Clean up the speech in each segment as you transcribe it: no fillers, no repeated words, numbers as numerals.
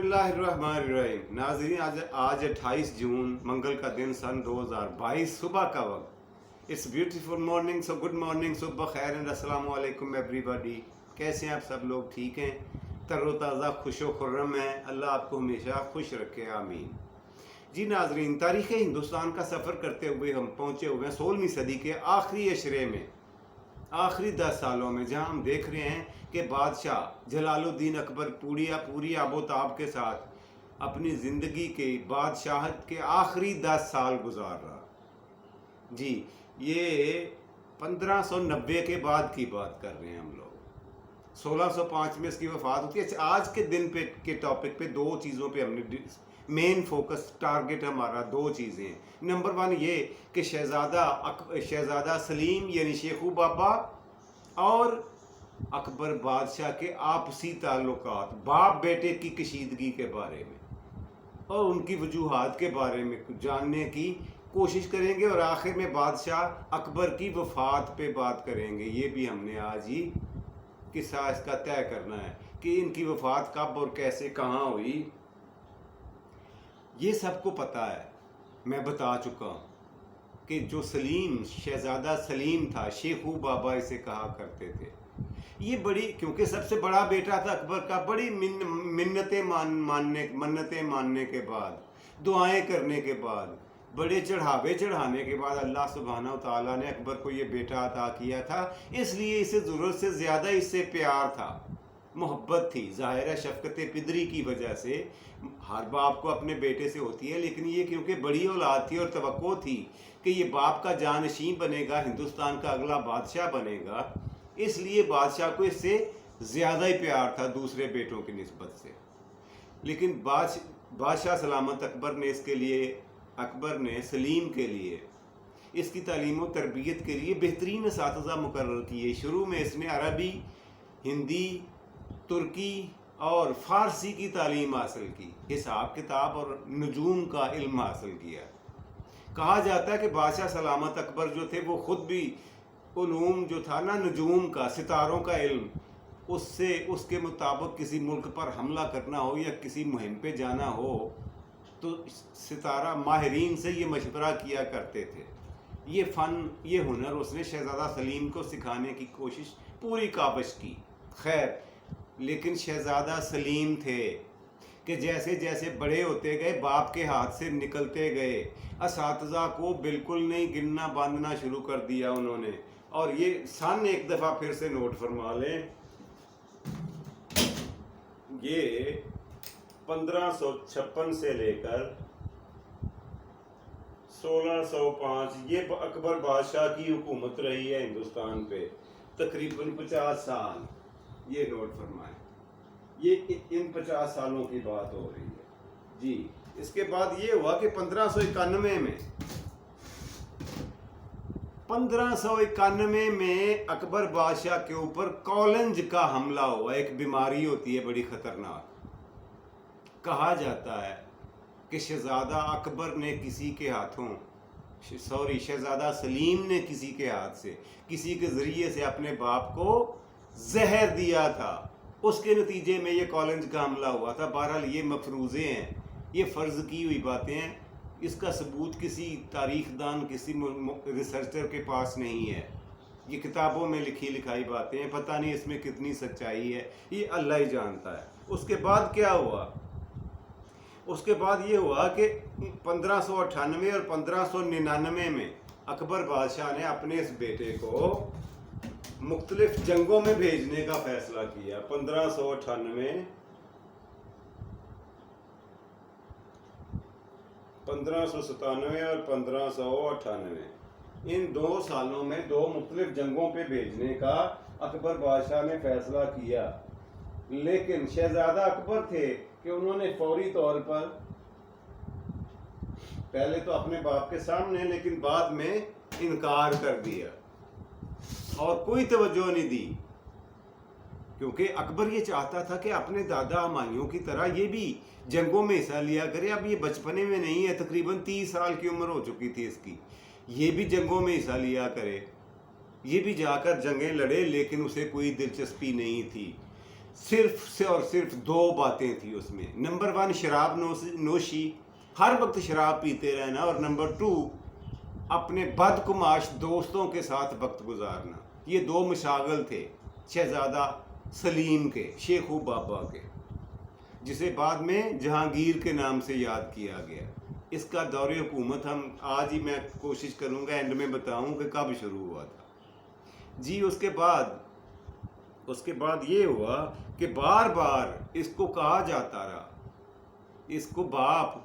बिस्मिल्लाहिर्रहमानिर्रहीम। नाज़रीन, आज 28 जून मंगल का दिन सन 2022 सुबह का वक्त। It's beautiful morning, so good morning, सुबह खैर एंड अस्सलाम वालेकुम एवरीबॉडी। कैसे हैं आप सब लोग? ठीक हैं, तरोताज़ा, खुशो खुर्रम हैं। अल्लाह आपको हमेशा खुश रखे, आमीन। जी नाज़रीन, तारीख़ हिंदुस्तान का सफ़र करते हुए हम पहुँचे हुए हैं 16वीं सदी के आखिरी अशरे में, आखिरी 10 सालों में, जहां हम देख रहे हैं कि बादशाह जलालुद्दीन अकबर पूरी आबोताब के साथ अपनी ज़िंदगी के बादशाहत के आखिरी 10 साल गुजार रहा। जी, ये 1590 के बाद की बात कर रहे हैं हम लोग। 1605 में इसकी वफात होती है। आज के दिन पे के टॉपिक पे दो चीज़ों पे हमने मेन फोकस, टारगेट हमारा दो चीज़ें हैं। नंबर 1 ये कि शहज़ादा सलीम यानी शेखू बाबा और अकबर बादशाह के आपसी ताल्लुकात, बाप बेटे की कशीदगी के बारे में और उनकी वजूहात के बारे में कुछ जानने की कोशिश करेंगे, और आखिर में बादशाह अकबर की वफात पे बात करेंगे। ये भी हमने आज ही किस्सा इसका तय करना है कि इनकी वफात कब और कैसे, कहाँ हुई। ये सबको पता है, मैं बता चुका हूँ कि जो सलीम, शहज़ादा सलीम था, शेखू बाबा इसे कहा करते थे। ये बड़ी, क्योंकि सबसे बड़ा बेटा था अकबर का, बड़ी मन्नतें मानने के बाद, दुआएं करने के बाद, बड़े चढ़ावे चढ़ाने के बाद अल्लाह सुब्हानहू व तआला ने अकबर को ये बेटा अता किया था। इसलिए इसे ज़रूरत से ज़्यादा इससे प्यार था, मोहब्बत थी। ज़ाहिर है शफ़क़त पिदरी की वजह से हर बाप को अपने बेटे से होती है, लेकिन ये क्योंकि बड़ी औलाद थी और तवक्को थी कि ये बाप का जानशीं बनेगा, हिंदुस्तान का अगला बादशाह बनेगा, इसलिए बादशाह को इससे ज़्यादा ही प्यार था दूसरे बेटों की निस्बत से। लेकिन बादशाह सलामत अकबर ने सलीम के लिए इसकी तालीम और तरबियत के लिए बेहतरीन असातिज़ा मुकर्रर किए। शुरू में इसने अरबी, हिंदी, तुर्की और फ़ारसी की तालीम हासिल की, हिसाब किताब और नजूम का इल्म हासिल किया। कहा जाता है कि बादशाह सलामत अकबर जो थे वो ख़ुद भी उलूम जो था ना, नजूम का, सितारों का इल्म, उसके मुताबिक किसी मुल्क पर हमला करना हो या किसी मुहिम पे जाना हो तो सितारा माहिरीन से ये मशवरा किया करते थे। ये फ़न, ये हुनर उसने शहज़ादा सलीम को सिखाने की कोशिश पूरी काबिश की। खैर, लेकिन शहज़ादा सलीम थे कि जैसे जैसे बड़े होते गए, बाप के हाथ से निकलते गए, असातिज़ा को बिल्कुल नहीं गिनना बांधना शुरू कर दिया उन्होंने। और ये सन एक दफ़ा फिर से नोट फरमा लें, ये 1556 से लेकर 1605 ये अकबर बादशाह की हुकूमत रही है हिंदुस्तान पे, तकरीबन 50 साल। ये नोट फरमाएं, ये इन 50 सालों की बात हो रही है जी। इसके बाद ये हुआ कि 1591 में अकबर बादशाह के ऊपर कॉलेंज का हमला हुआ। एक बीमारी होती है बड़ी ख़तरनाक। कहा जाता है कि शहज़ादा अकबर ने किसी के हाथों, शहज़ादा सलीम ने किसी के हाथ से, किसी के ज़रिए से अपने बाप को जहर दिया था। उसके नतीजे में ये कॉलेंज का हमला हुआ था। बहरहाल ये मफरूज़े हैं, ये फ़र्ज़ की हुई बातें हैं। इसका सबूत किसी तारीख़दान, किसी रिसर्चर के पास नहीं है। ये किताबों में लिखी लिखाई बातें हैं, पता नहीं इसमें कितनी सच्चाई है, ये अल्लाह ही जानता है। उसके बाद क्या हुआ? उसके बाद ये हुआ कि 1598 और 1599 में अकबर बादशाह ने अपने इस बेटे को मुख्तलिफ जंगों में भेजने का फैसला किया। 1598, 1597 और 1598 इन 2 सालों में 2 मुख्तलिफ जंगों पे भेजने का अकबर बादशाह ने फैसला किया। लेकिन शहजादा अकबर थे कि उन्होंने फौरी तौर पर, पहले तो अपने बाप के सामने, लेकिन बाद में इनकार कर दिया और कोई तवज्जो नहीं दी, क्योंकि अकबर ये चाहता था कि अपने दादा हुमायूं की तरह ये भी जंगों में हिस्सा लिया करे। अब ये बचपने में नहीं है, तकरीबन 30 साल की उम्र हो चुकी थी इसकी, ये भी जंगों में हिस्सा लिया करे, ये भी जाकर जंगें लड़े, लेकिन उसे कोई दिलचस्पी नहीं थी। صرف سے اور صرف دو باتیں تھیں اس میں. نمبر 1 شراب نوشی، ہر وقت شراب پیتے رہنا، اور نمبر 2 اپنے بدگماش دوستوں کے ساتھ وقت گزارنا. یہ دو مشاغل تھے شہزادہ سلیم کے، شیخو بابا کے، جسے بعد میں جہانگیر کے نام سے یاد کیا گیا. اس کا دور حکومت ہم آج ہی میں کوشش کروں گا اینڈ میں بتاؤں کہ کب شروع ہوا تھا. جی اس کے بعد یہ ہوا کہ بار بار اس کو کہا جاتا رہا، اس کو باپ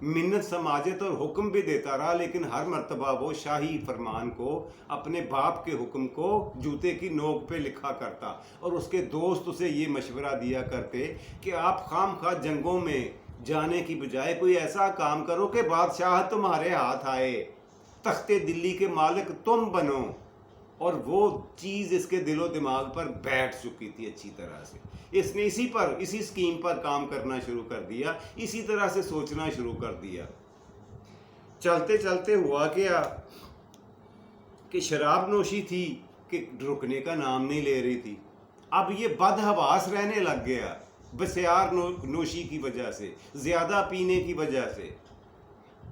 منت سماجت اور حکم بھی دیتا رہا، لیکن ہر مرتبہ وہ شاہی فرمان کو، اپنے باپ کے حکم کو جوتے کی نوک پہ لکھا کرتا. اور اس کے دوست اسے یہ مشورہ دیا کرتے کہ آپ خام خواہ جنگوں میں جانے کی بجائے کوئی ایسا کام کرو کہ بادشاہ تمہارے ہاتھ آئے، تخت دلی کے مالک تم بنو. اور وہ چیز اس کے دل و دماغ پر بیٹھ چکی تھی اچھی طرح سے. اس نے اسی سکیم پر کام کرنا شروع کر دیا، اسی طرح سے سوچنا شروع کر دیا. چلتے چلتے ہوا کیا کہ شراب نوشی تھی کہ رکنے کا نام نہیں لے رہی تھی. اب یہ بدحواس رہنے لگ گیا بسیار نوشی کی وجہ سے، زیادہ پینے کی وجہ سے.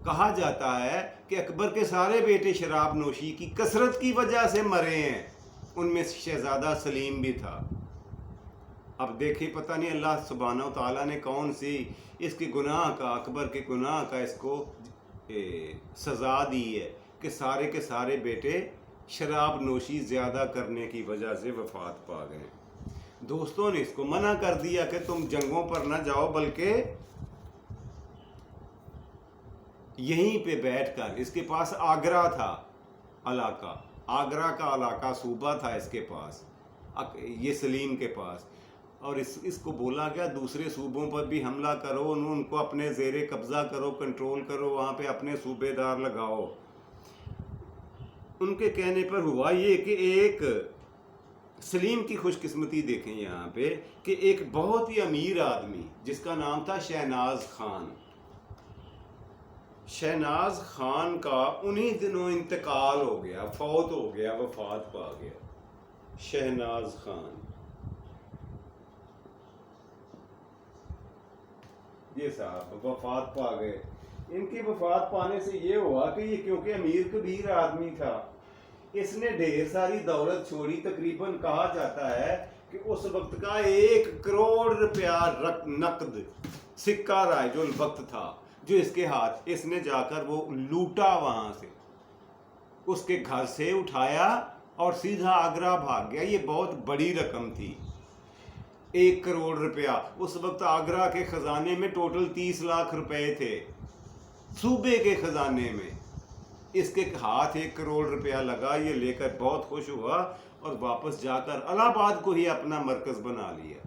کہا جاتا ہے کہ اکبر کے سارے بیٹے شراب نوشی کی کثرت کی وجہ سے مرے ہیں، ان میں شہزادہ سلیم بھی تھا. اب دیکھیں پتہ نہیں اللہ سبحانہ و تعالیٰ نے کون سی اس کے گناہ کا، اکبر کے گناہ کا اس کو سزا دی ہے کہ سارے کے سارے بیٹے شراب نوشی زیادہ کرنے کی وجہ سے وفات پا گئے. دوستوں نے اس کو منع کر دیا کہ تم جنگوں پر نہ جاؤ، بلکہ یہیں پہ بیٹھ کر، اس کے پاس آگرہ تھا علاقہ، آگرہ کا علاقہ صوبہ تھا اس کے پاس، یہ سلیم کے پاس. اور اس کو بولا گیا دوسرے صوبوں پر بھی حملہ کرو، ان کو اپنے زیر قبضہ کرو، کنٹرول کرو، وہاں پہ اپنے صوبے دار لگاؤ. ان کے کہنے پر ہوا یہ کہ ایک سلیم کی خوش قسمتی دیکھیں یہاں پہ کہ ایک بہت ہی امیر آدمی جس کا نام تھا شہناز خان، شہناز خان کا انہی دنوں انتقال ہو گیا، فوت ہو گیا، وفات پا گیا. شہناز خان یہ صاحب وفات پا گئے. ان کی وفات پانے سے یہ ہوا کہ یہ کیونکہ امیر کبیر آدمی تھا، اس نے ڈھیر ساری دولت چھوڑی. تقریباً کہا جاتا ہے کہ اس وقت کا 1 کروڑ روپیہ نقد سکہ رائج الوقت تھا جو اس کے ہاتھ، اس نے جا کر وہ لوٹا، وہاں سے اس کے گھر سے اٹھایا اور سیدھا آگرہ بھاگ گیا. یہ بہت بڑی رقم تھی، 1 کروڑ روپیہ. اس وقت آگرہ کے خزانے میں ٹوٹل 30 لاکھ روپے تھے، صوبے کے خزانے میں. اس کے ہاتھ 1 کروڑ روپیہ لگا، یہ لے کر بہت خوش ہوا اور واپس جا کر الہ آباد کو ہی اپنا مرکز بنا لیا.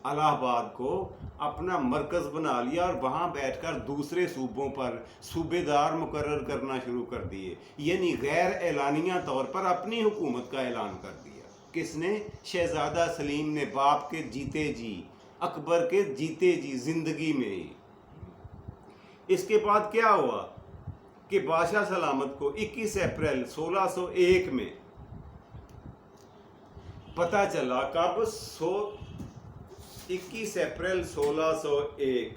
الہ آباد کو اپنا مرکز بنا لیا اور وہاں بیٹھ کر دوسرے صوبوں پر صوبے دار مقرر کرنا شروع کر دیے. یعنی غیر اعلانیہ طور پر اپنی حکومت کا اعلان کر دیا. کس نے؟ شہزادہ سلیم نے، باپ کے جیتے جی، اکبر کے جیتے جی، زندگی میں ہی. اس کے بعد کیا ہوا کہ بادشاہ سلامت کو 21 اپریل 1601 میں پتہ چلا، کب 21 اپریل 1601،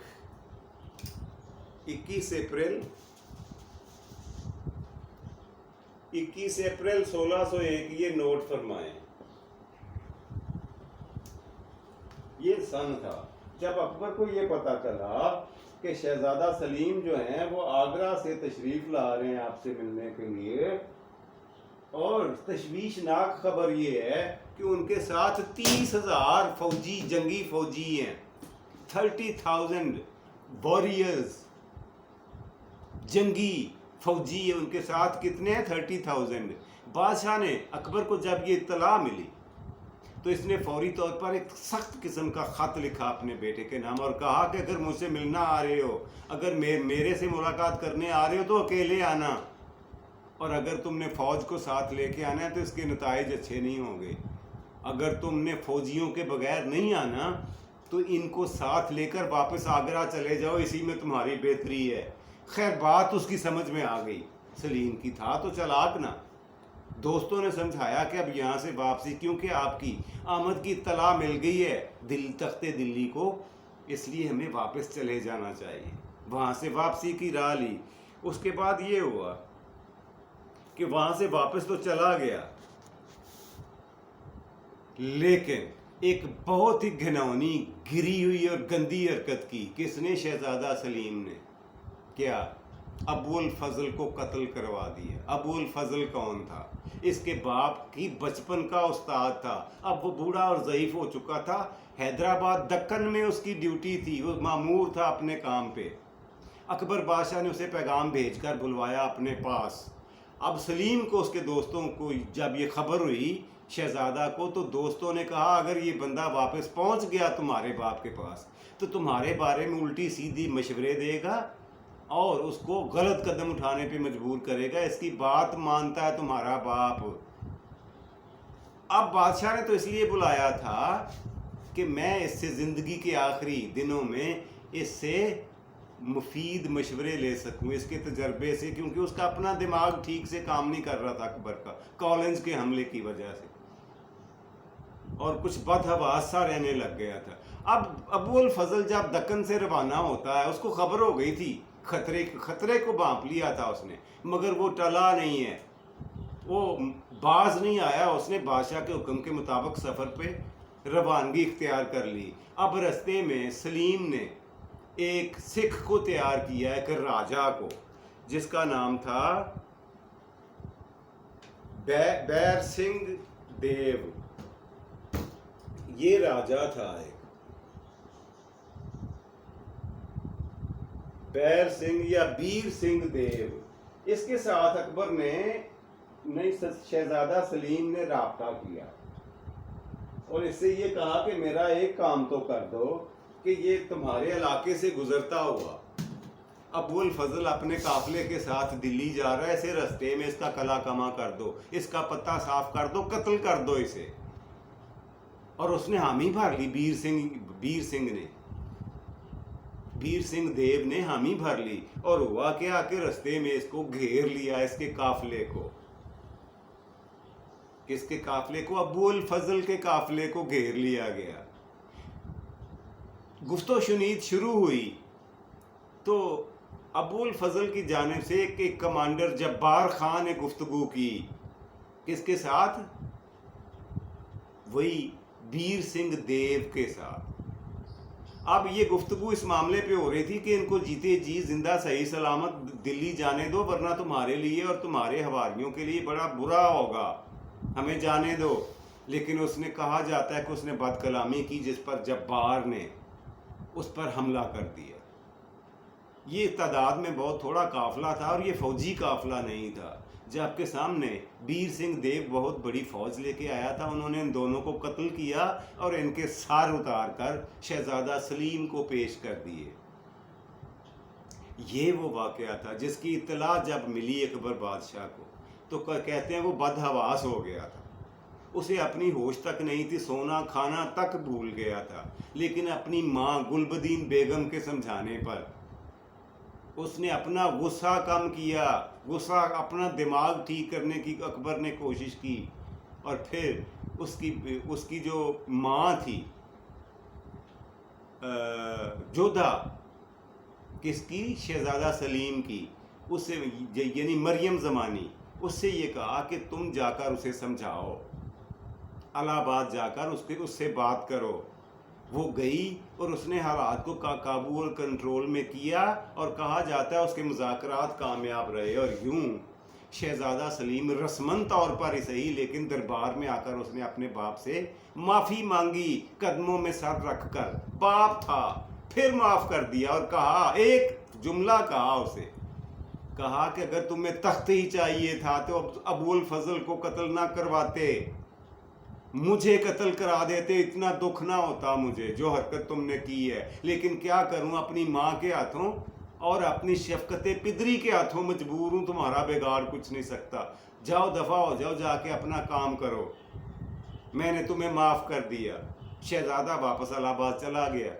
21 اپریل 1601 یہ نوٹ فرمائیں. یہ سن تھا جب اکبر کو یہ پتہ چلا کہ شہزادہ سلیم جو ہیں وہ آگرہ سے تشریف لا رہے ہیں آپ سے ملنے کے لیے. اور تشویشناک خبر یہ ہے کہ ان کے ساتھ 30,000 فوجی، جنگی فوجی ہیں، 30,000 واریئرز، جنگی فوجی ہیں ان کے ساتھ. کتنے ہیں؟ 30,000. بادشاہ نے، اکبر کو جب یہ اطلاع ملی تو اس نے فوری طور پر ایک سخت قسم کا خط لکھا اپنے بیٹے کے نام اور کہا کہ اگر مجھ سے ملنا آ رہے ہو، اگر میرے سے ملاقات کرنے آ رہے ہو تو اکیلے آنا، اور اگر تم نے فوج کو ساتھ لے کے آنا ہے تو اس کے نتائج اچھے نہیں ہوں گے. اگر تم نے فوجیوں کے بغیر نہیں آنا تو ان کو ساتھ لے کر واپس آگرہ چلے جاؤ، اسی میں تمہاری بہتری ہے. خیر بات اس کی سمجھ میں آ گئی. سلیم کی تھا تو چلاک نا، दोस्तों ने समझाया कि अब यहाँ से वापसी, क्योंकि आपकी आमद की इत्तला मिल गई है तख्ते दिल्ली को, इसलिए हमें वापस चले जाना चाहिए। वहाँ से वापसी की राह ली। उसके बाद ये हुआ कि वहाँ से वापस तो चला गया, लेकिन एक बहुत ही घिनौनी, गिरी हुई और गंदी हरकत की। किसने? शहजादा सलीम ने। क्या? अबुल फजल को कत्ल करवा दिया। अबुल फजल कौन था? इसके बाप की बचपन का उस्ताद था। अब वो बूढ़ा और ज़ईफ हो चुका था। हैदराबाद दक्कन में उसकी ड्यूटी थी, वो मामूर था अपने काम पे। अकबर बादशाह ने उसे पैगाम भेजकर बुलवाया अपने पास। अब सलीम को, उसके दोस्तों को जब ये खबर हुई शहजादा को, तो दोस्तों ने कहा अगर ये बंदा वापस पहुंच गया तुम्हारे बाप के पास तो तुम्हारे बारे में उल्टी सीधी मशवरे देगा और उसको गलत कदम उठाने पे मजबूर करेगा। इसकी बात मानता है तुम्हारा बाप। अब बादशाह ने तो इसलिए बुलाया था कि मैं इससे ज़िंदगी के आखिरी दिनों में इससे मुफीद मशवरे ले सकूं, इसके तजर्बे से, क्योंकि उसका अपना दिमाग ठीक से काम नहीं कर रहा था अकबर का, कॉलिंस के हमले की वजह से, और कुछ बदहवास सा रहने लग गया था। अब अबुल फजल जब दक्कन से रवाना होता है, उसको खबर हो गई थी, खतरे को भांप लिया था उसने, मगर वो टला नहीं है, वो बाज नहीं आया। उसने बादशाह के हुक्म के मुताबिक सफ़र पे रवानगी इख्तियार कर ली। अब रास्ते में सलीम ने एक सिख को तैयार किया, एक राजा को, जिसका नाम था बैर सिंह देव। ये राजा था एक बैर सिंह या बीर सिंह देव। इसके साथ अकबर ने शहजादा सलीम ने राब्ता किया और इससे ये कहा कि मेरा एक काम तो कर दो कि ये तुम्हारे इलाके से गुजरता हुआ अबुल फजल अपने काफिले के साथ दिल्ली जा रहा है, इसे रास्ते में इसका कला कमा कर दो, इसका पत्ता साफ कर दो, कत्ल कर दो इसे। और उसने हामी भर ली, बीर सिंह देव ने हामी भर ली। और हुआ क्या कि रास्ते में इसको घेर लिया, इसके काफिले को। किसके काफिले को? अबुल फजल के काफिले को घेर लिया गया। गुफ्तो शुनीद शुरू हुई तो अबुल फजल की जानिब से एक कमांडर जब्बार खान ने गुफ्तगू की। किसके साथ? वही बीर सिंह देव के साथ। अब ये गुफ्तगू इस मामले पे हो रही थी कि इनको जीते जी जिंदा सही सलामत दिल्ली जाने दो, वरना तुम्हारे लिए और तुम्हारे हवारियों के लिए बड़ा बुरा होगा, हमें जाने दो। लेकिन उसने, कहा जाता है कि उसने बदकलामी की, जिस पर जब्बार ने उस पर हमला कर दिया। ये तादाद में बहुत थोड़ा काफिला था और ये फौजी काफिला नहीं था। जबकि सामने बीर सिंह देव बहुत बड़ी फौज लेके आया था। उन्होंने इन दोनों को कत्ल किया और इनके सर उतार कर शहजादा सलीम को पेश कर दिए। ये वो वाक़या था जिसकी इत्तला जब मिली अकबर बादशाह को, तो कहते हैं वो बदहवास हो गया था। उसे अपनी होश तक नहीं थी, सोना खाना तक भूल गया था। लेकिन अपनी माँ गुलबदीन बेगम के समझाने पर उसने अपना गुस्सा कम किया, अपना दिमाग ठीक करने की अकबर ने कोशिश की। और फिर उसकी जो माँ थी जोधा, किसकी? शहजादा सलीम की, उससे यानी मरियम ज़मानी, उससे ये कहा कि तुम जाकर उसे समझाओ, इलाहाबाद जाकर उससे बात करो। वो गई और उसने हालात को काबू और कंट्रोल में किया और कहा जाता है उसके मुज़ाकरात कामयाब रहे। और यूं शहजादा सलीम रस्मन तौर पर ही सही, लेकिन दरबार में आकर उसने अपने बाप से माफ़ी मांगी, कदमों में सर रख कर। बाप था, फिर माफ़ कर दिया और कहा, एक जुमला कहा उसे, कहा कि अगर तुम्हें तख्त ही चाहिए था तो अबुल फजल को कत्ल ना करवाते, मुझे कत्ल करा देते, इतना दुख ना होता मुझे जो हरकत तुमने की है। लेकिन क्या करूं, अपनी माँ के हाथों और अपनी शफकत पिदरी के हाथों मजबूर हूं, तुम्हारा बिगाड़ कुछ नहीं सकता। जाओ, दफ़ा हो जाओ, जाके अपना काम करो, मैंने तुम्हें माफ़ कर दिया। शहजादा वापस इलाहाबाद चला गया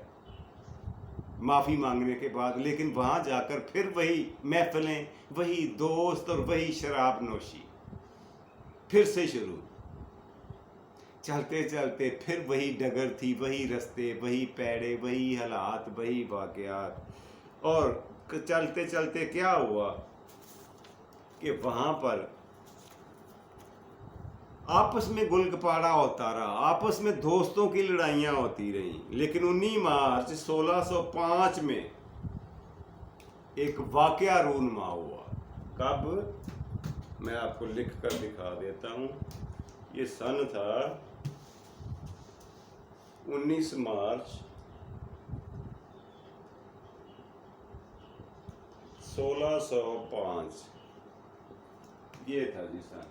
माफ़ी मांगने के बाद। लेकिन वहाँ जाकर फिर वही महफिलें, वही दोस्त और वही शराब नोशी। फिर से शुरू। चलते चलते फिर वही डगर थी, वही रास्ते, वही पैड़े, वही हालात, वही वाक़यात। और चलते चलते क्या हुआ कि वहाँ पर आपस में गुलगपाड़ा होता रहा, आपस में दोस्तों की लड़ाइयाँ होती रहीं। लेकिन 19 मार्च 1605 में एक वाक़या रूनमा हुआ। कब? मैं आपको लिख कर दिखा देता हूँ। ये सन था 19 मार्च 1605। ये था जी सन।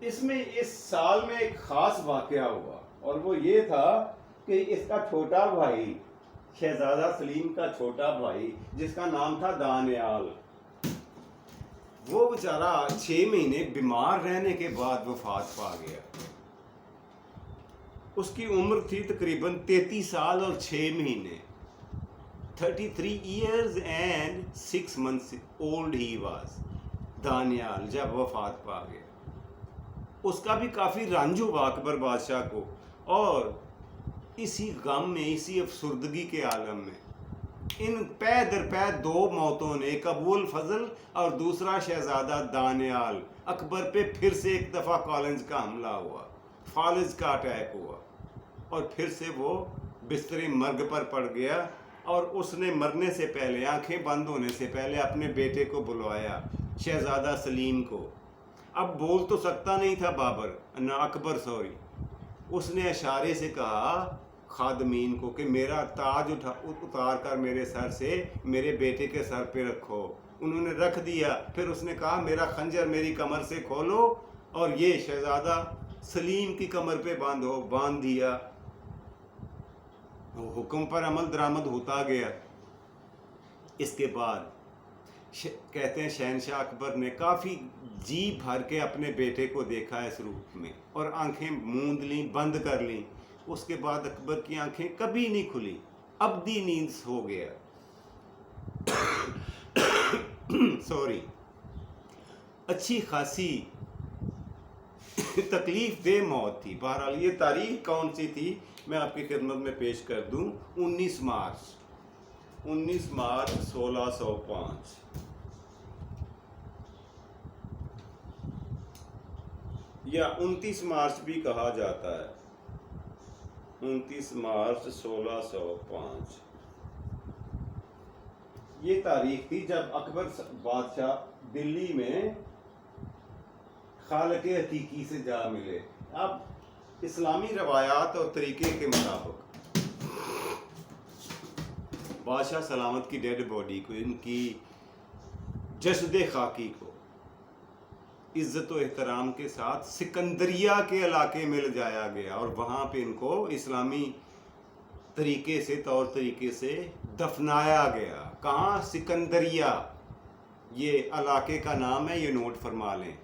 इसमें इस साल में एक खास वाक़या हुआ, और वो ये था कि इसका छोटा भाई, शहजादा सलीम का छोटा भाई, जिसका नाम था दानियाल, वो बेचारा 6 महीने बीमार रहने के बाद वफात पा गया। उसकी उम्र थी तकरीबन 33 साल और 6 महीने। 33 years and 6 months old he was Daniyal जब वफात पा गया। उसका भी काफ़ी रंज हुआ अकबर बादशाह को, और इसी गम में, इसी अफसुर्दगी के आलम में इन पै दर पै 2 मौतों ने, एक अबूल फजल और दूसरा शहजादा दानियाल, अकबर पे फिर से एक दफ़ा कॉलेज का हमला हुआ, फालिज का अटैक हुआ, और फिर से वो बिस्तरे मर्ग पर पड़ गया। और उसने मरने से पहले, आंखें बंद होने से पहले, अपने बेटे को बुलवाया, शहजादा सलीम को। अब बोल तो सकता नहीं था बाबर, ना अकबर, सॉरी। उसने इशारे से कहा खादमीन को कि मेरा ताज उतार कर मेरे सर से मेरे बेटे के सर पे रखो। उन्होंने रख दिया। फिर उसने कहा मेरा खंजर मेरी कमर से खोलो और ये शहजादा सलीम की कमर पे बांध दिया। हुक्म पर अमल दरामद होता गया। इसके बाद कहते हैं शहनशाह अकबर ने काफ़ी जी भर के अपने बेटे को देखा इस रूप में, और आंखें मूंद लीं, बंद कर लीं। उसके बाद अकबर की आंखें कभी नहीं खुली, अबदी नींद हो गया। सॉरी, अच्छी खासी तकलीफ दे मौत थी। बहरहाल ये तारीख कौन सी थी मैं आपकी खिदमत में पेश कर दूं। 19 मार्च 1605। या 29 मार्च भी कहा जाता है। 29 मार्च 1605 ये तारीख थी जब अकबर बादशाह दिल्ली में खालके हकीकी से जा मिले। अब इस्लामी रवायात और तरीके के मुताबिक बादशाह सलामत की डेड बॉडी को, इनकी जसदे खाकी को इज़्ज़त व एहतराम के साथ सिकंदरिया के इलाके में ले जाया गया, और वहाँ पे इनको इस्लामी तरीके से, तौर तरीके से दफनाया गया। कहाँ? सिकंदरिया। ये इलाके का नाम है, ये नोट फरमा लें।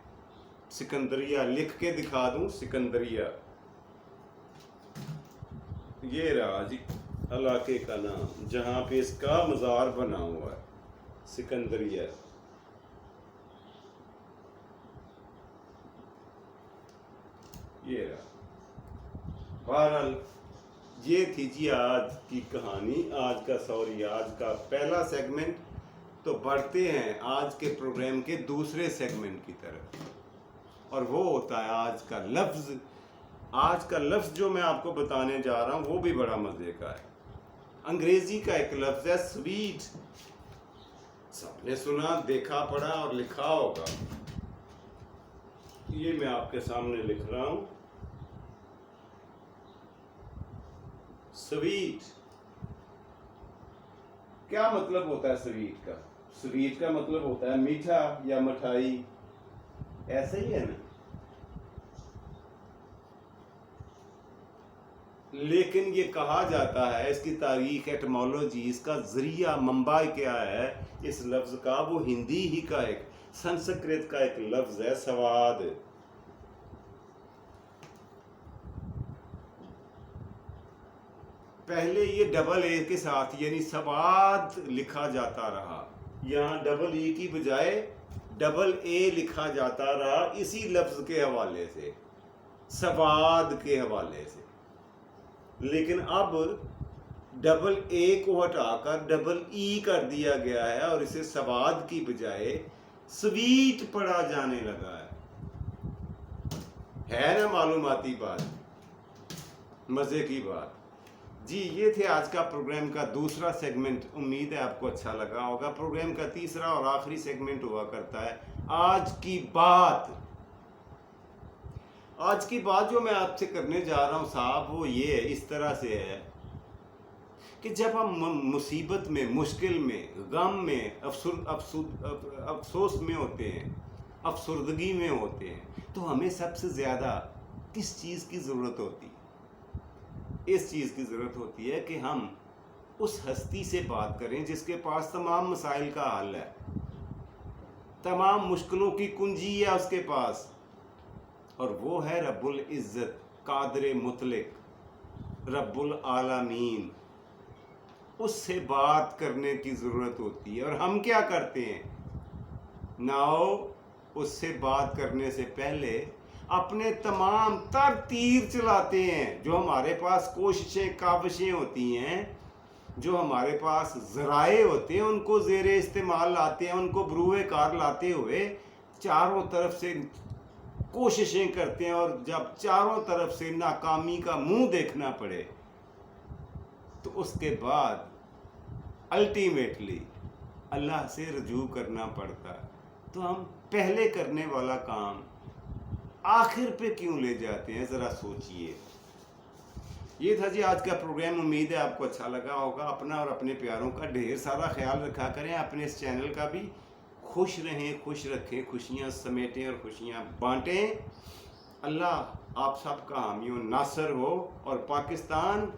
सिकंदरिया लिख के दिखा दूं, सिकंदरिया ये रहा जी इलाके का नाम जहाँ पे इसका मज़ार बना हुआ है, सिकंदरिया। ये रहा। बहरहाल ये थी जी आज की कहानी, आज का पहला सेगमेंट। तो बढ़ते हैं आज के प्रोग्राम के दूसरे सेगमेंट की तरफ, और वो होता है आज का लफ्ज़। आज का लफ्ज़ जो मैं आपको बताने जा रहा हूँ वो भी बड़ा मज़े का है। अंग्रेज़ी का एक लफ्ज़ है स्वीट। सबने सुना, देखा, पढ़ा और लिखा होगा। ये मैं आपके सामने लिख रहा हूँ, स्वीट। क्या मतलब होता है स्वीट का? स्वीट का मतलब होता है मीठा या मिठाई, ऐसे ही है ना। लेकिन ये कहा जाता है, इसकी तारीख, एटमोलॉजी, इसका जरिया, मंबा क्या है इस लफ्ज़ का, वो हिंदी ही का एक संस्कृत का एक लफ्ज़ है, सवाद। पहले ये डबल ए के साथ यानी सवाद लिखा जाता रहा। यहाँ डबल ई की बजाय डबल ए लिखा जाता रहा इसी लफ्ज़ के हवाले से, सवाद के हवाले से। लेकिन अब डबल ए को हटाकर डबल ई कर दिया गया है और इसे सवाद की बजाय स्वीट पढ़ा जाने लगा है ना मालूमाती बात, मज़े की बात। जी ये थे आज का प्रोग्राम का दूसरा सेगमेंट, उम्मीद है आपको अच्छा लगा होगा। प्रोग्राम का तीसरा और आखिरी सेगमेंट हुआ करता है आज की बात। आज की बात जो मैं आपसे करने जा रहा हूँ साहब, वो ये इस तरह से है कि जब हम मुसीबत में, मुश्किल में, गम में, अफसोस में होते हैं, अफसुर्दगी में होते हैं, तो हमें सबसे ज़्यादा किस चीज़ की ज़रूरत होती है? इस चीज़ की ज़रूरत होती है कि हम उस हस्ती से बात करें जिसके पास तमाम मसाइल का हल है, तमाम मुश्किलों की कुंजी है उसके पास, और वो है रब्बुल इज़्ज़त, कादिर मुतलक, रब्बुल आलमीन। उससे बात करने की ज़रूरत होती है। और हम क्या करते हैं? नाओ उससे बात करने से पहले अपने तमाम तर तीर चलाते हैं। जो हमारे पास कोशिशें, काविशें होती हैं, जो हमारे पास ज़राए होते हैं, उनको ज़ेरे इस्तेमाल लाते हैं, उनको बरूए कार लाते हुए चारों तरफ से कोशिशें करते हैं। और जब चारों तरफ से नाकामी का मुंह देखना पड़े तो उसके बाद अल्टीमेटली अल्लाह से रजू करना पड़ता है। तो हम पहले करने वाला काम आखिर पे क्यों ले जाते हैं, ज़रा सोचिए। ये था जी आज का प्रोग्राम, उम्मीद है आपको अच्छा लगा होगा। अपना और अपने प्यारों का ढेर सारा ख्याल रखा करें। अपने इस चैनल का भी खुश रहें, खुश रखें, खुशियाँ समेटें और खुशियाँ बांटें। अल्लाह आप सबका हामी और नासर हो, और पाकिस्तान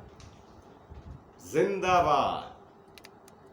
जिंदाबाद।